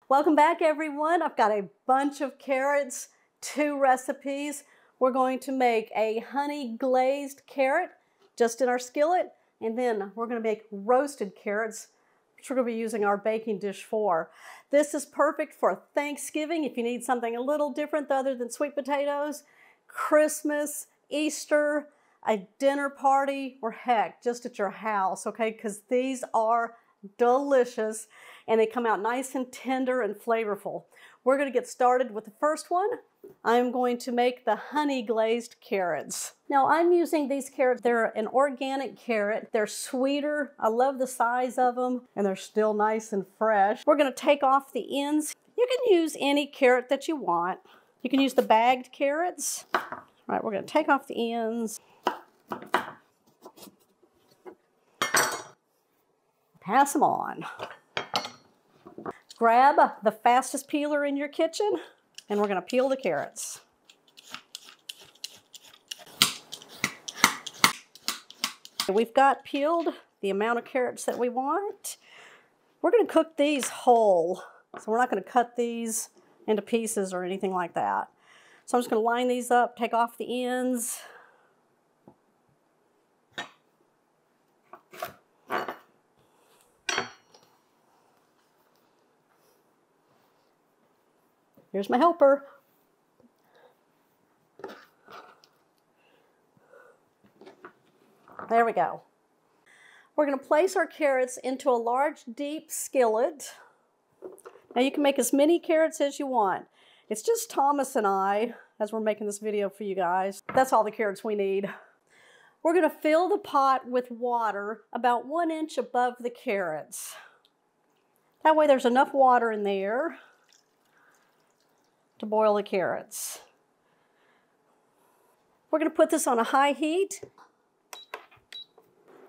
Welcome back, everyone. I've got a bunch of carrots, 2 recipes. We're going to make a honey glazed carrot just in our skillet, and then we're going to make roasted carrots, which we're going to be using our baking dish for. This is perfect for Thanksgiving if you need something a little different other than sweet potatoes, Christmas, Easter, a dinner party, or heck, just at your house, okay? Because these are delicious and they come out nice and tender and flavorful. We're going to get started with the first one. I'm going to make the honey glazed carrots. Now I'm using these carrots. They're an organic carrot. They're sweeter. I love the size of them and they're still nice and fresh. We're going to take off the ends. You can use any carrot that you want. You can use the bagged carrots. All right, we're going to take off the ends. Pass them on. Grab the fastest peeler in your kitchen and we're going to peel the carrots. We've got peeled the amount of carrots that we want. We're going to cook these whole, so we're not going to cut these into pieces or anything like that. So I'm just going to line these up, take off the ends. Here's my helper. There we go. We're going to place our carrots into a large, deep skillet. Now you can make as many carrots as you want. It's just Thomas and I, as we're making this video for you guys. That's all the carrots we need. We're going to fill the pot with water about 1 inch above the carrots. That way there's enough water in there to boil the carrots. We're going to put this on a high heat.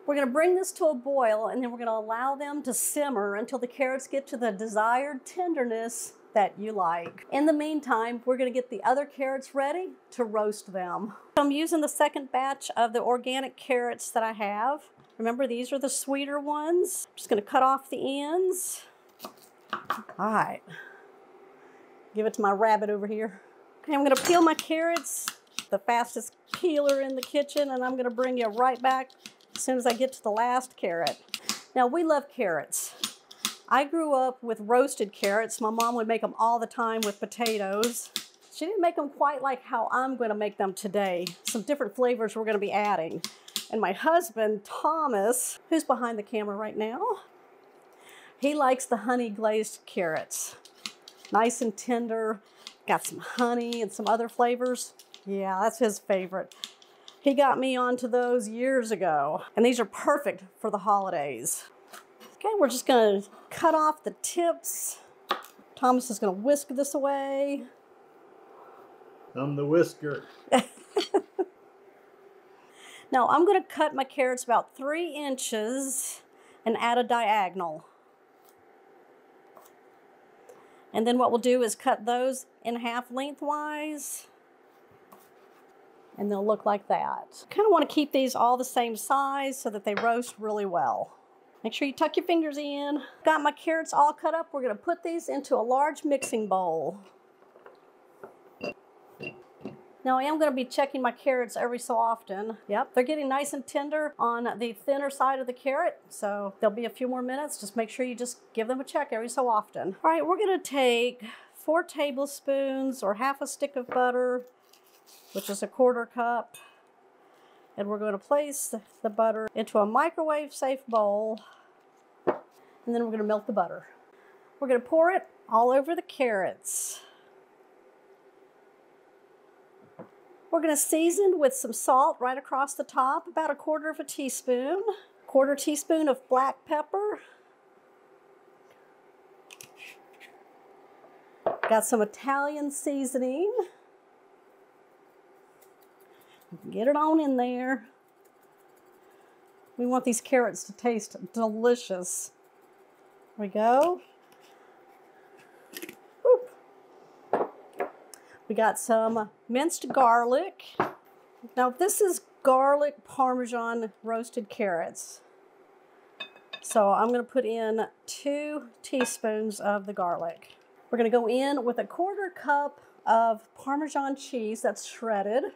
We're going to bring this to a boil and then we're going to allow them to simmer until the carrots get to the desired tenderness that you like. In the meantime, we're going to get the other carrots ready to roast them. I'm using the second batch of the organic carrots that I have. Remember, these are the sweeter ones. I'm just going to cut off the ends. All right. Give it to my rabbit over here. Okay, I'm going to peel my carrots, the fastest peeler in the kitchen, and I'm going to bring you right back as soon as I get to the last carrot. Now, we love carrots. I grew up with roasted carrots. My mom would make them all the time with potatoes. She didn't make them quite like how I'm going to make them today. Some different flavors we're going to be adding. And my husband, Thomas, who's behind the camera right now, he likes the honey glazed carrots. Nice and tender, got some honey and some other flavors. Yeah, that's his favorite. He got me onto those years ago, and these are perfect for the holidays. Okay, we're just gonna cut off the tips. Thomas is gonna whisk this away. I'm the whisker. Now I'm gonna cut my carrots about 3 inches and add a diagonal. And then what we'll do is cut those in half lengthwise. And they'll look like that. Kind of want to keep these all the same size so that they roast really well. Make sure you tuck your fingers in. Got my carrots all cut up. We're going to put these into a large mixing bowl. Now I am going to be checking my carrots every so often. Yep, they're getting nice and tender on the thinner side of the carrot, so there'll be a few more minutes. Just make sure you just give them a check every so often. All right, we're going to take 4 tablespoons or half a stick of butter, which is a 1/4 cup, and we're going to place the butter into a microwave-safe bowl, and then we're going to melt the butter. We're going to pour it all over the carrots. We're going to season with some salt right across the top, about 1/4 teaspoon, 1/4 teaspoon of black pepper. Got some Italian seasoning. Get it on in there. We want these carrots to taste delicious. There we go. Whoop. We got some minced garlic. Now this is garlic parmesan roasted carrots. So I'm going to put in 2 teaspoons of the garlic. We're gonna go in with a 1/4 cup of Parmesan cheese that's shredded.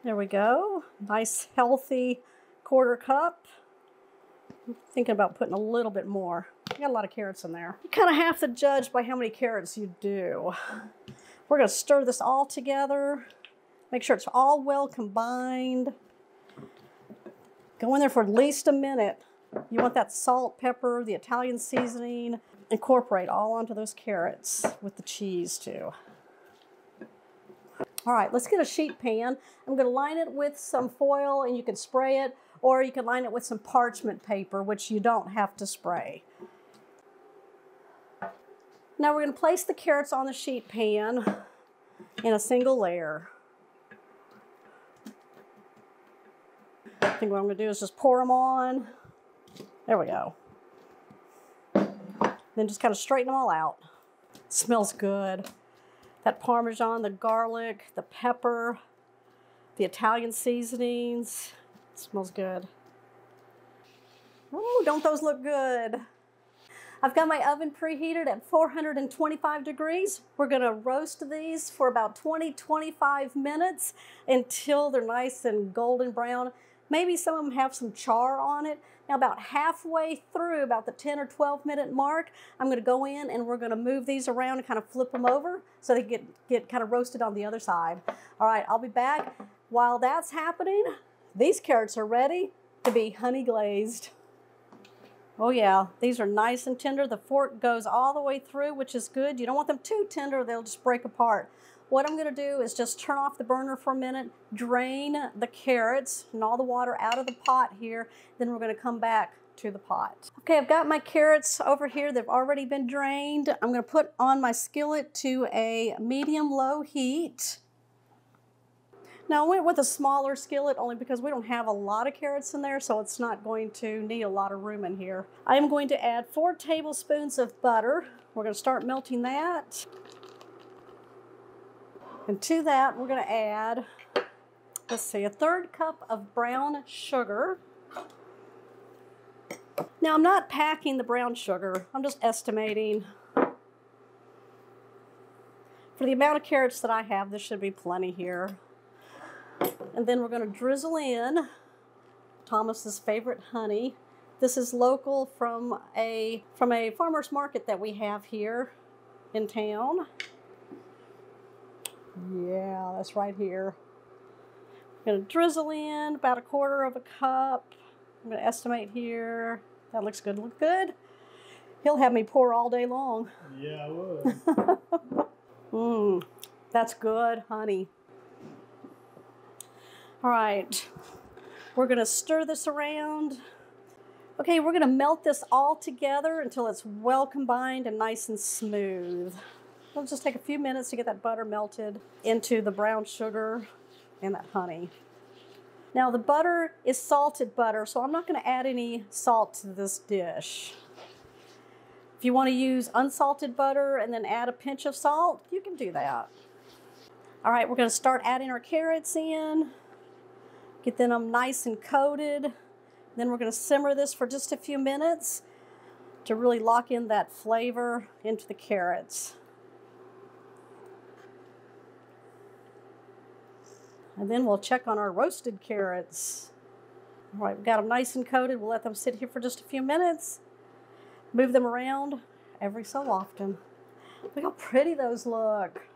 There we go. Nice, healthy 1/4 cup. I'm thinking about putting a little bit more. I got a lot of carrots in there. You kind of have to judge by how many carrots you do. We're gonna stir this all together. Make sure it's all well combined. Go in there for at least a minute. You want that salt, pepper, the Italian seasoning. Incorporate all onto those carrots with the cheese too. All right, let's get a sheet pan. I'm gonna line it with some foil and you can spray it, or you can line it with some parchment paper, which you don't have to spray. Now we're gonna place the carrots on the sheet pan in a single layer. I think what I'm gonna do is just pour them on. There we go. Then just kind of straighten them all out. It smells good. That Parmesan, the garlic, the pepper, the Italian seasonings. It smells good. Oh, don't those look good? I've got my oven preheated at 425 degrees. We're gonna roast these for about 20-25 minutes until they're nice and golden brown. Maybe some of them have some char on it. Now about halfway through, about the 10 or 12 minute mark, I'm gonna go in and we're gonna move these around and kind of flip them over so they get kind of roasted on the other side. All right, I'll be back. While that's happening, these carrots are ready to be honey glazed. Oh yeah, these are nice and tender. The fork goes all the way through, which is good. You don't want them too tender, they'll just break apart. What I'm gonna do is just turn off the burner for a minute, drain the carrots and all the water out of the pot here, then we're gonna come back to the pot. Okay, I've got my carrots over here. They've already been drained. I'm gonna put on my skillet to a medium-low heat. Now I went with a smaller skillet only because we don't have a lot of carrots in there, so it's not going to need a lot of room in here. I am going to add 4 tablespoons of butter. We're gonna start melting that. And to that, we're gonna add, let's see, a 1/3 cup of brown sugar. Now I'm not packing the brown sugar, I'm just estimating. For the amount of carrots that I have, this should be plenty here. And then we're gonna drizzle in Thomas's favorite honey. This is local from a farmer's market that we have here in town. Yeah, that's right here. I'm gonna drizzle in about 1/4 cup. I'm gonna estimate here. That looks good. Look good? He'll have me pour all day long. Yeah, I would. That's good honey. All right, we're gonna stir this around. Okay, we're gonna melt this all together until it's well combined and nice and smooth. It'll just take a few minutes to get that butter melted into the brown sugar and that honey. Now the butter is salted butter, so I'm not gonna add any salt to this dish. If you wanna use unsalted butter and then add a pinch of salt, you can do that. All right, we're gonna start adding our carrots in. Get them nice and coated. Then we're gonna simmer this for just a few minutes to really lock in that flavor into the carrots. And then we'll check on our roasted carrots. All right, we've got them nice and coated. We'll let them sit here for just a few minutes. Move them around every so often. Look how pretty those look.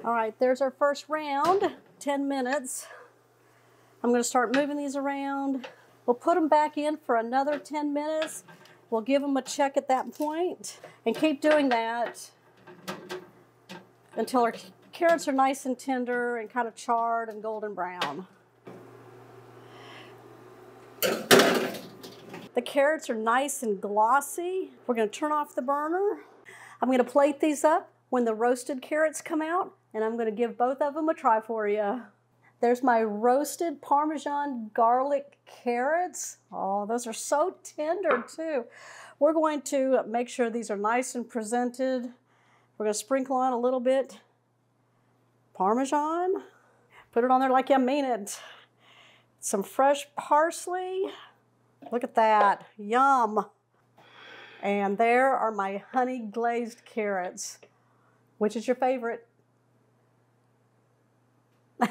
All right, there's our first round, 10 minutes. I'm gonna start moving these around. We'll put them back in for another 10 minutes. We'll give them a check at that point and keep doing that until our carrots are nice and tender and kind of charred and golden brown. The carrots are nice and glossy. We're gonna turn off the burner. I'm gonna plate these up when the roasted carrots come out, and I'm gonna give both of them a try for you. There's my roasted Parmesan garlic carrots. Oh, those are so tender too. We're going to make sure these are nice and presented. We're gonna sprinkle on a little bit Parmesan. Put it on there like you mean it. Some fresh parsley. Look at that, yum. And there are my honey glazed carrots. Which is your favorite? I'm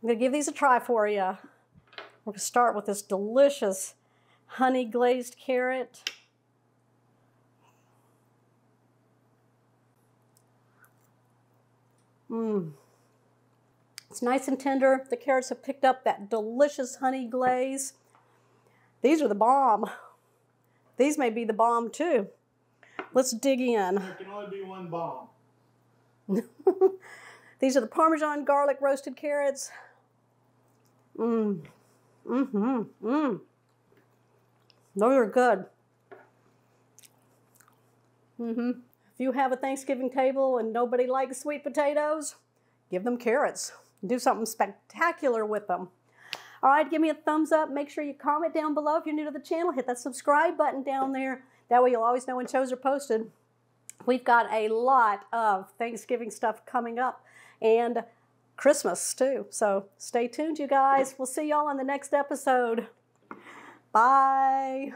gonna give these a try for you. We're gonna start with this delicious honey glazed carrot. It's nice and tender. The carrots have picked up that delicious honey glaze. These are the bomb. These may be the bomb too. Let's dig in. There can only be one bomb. These are the Parmesan garlic roasted carrots. Those are good. If you have a Thanksgiving table and nobody likes sweet potatoes, give them carrots. Do something spectacular with them. All right, give me a thumbs up. Make sure you comment down below if you're new to the channel. Hit that subscribe button down there. That way you'll always know when shows are posted. We've got a lot of Thanksgiving stuff coming up and Christmas too. So stay tuned, you guys. We'll see y'all on the next episode. Bye.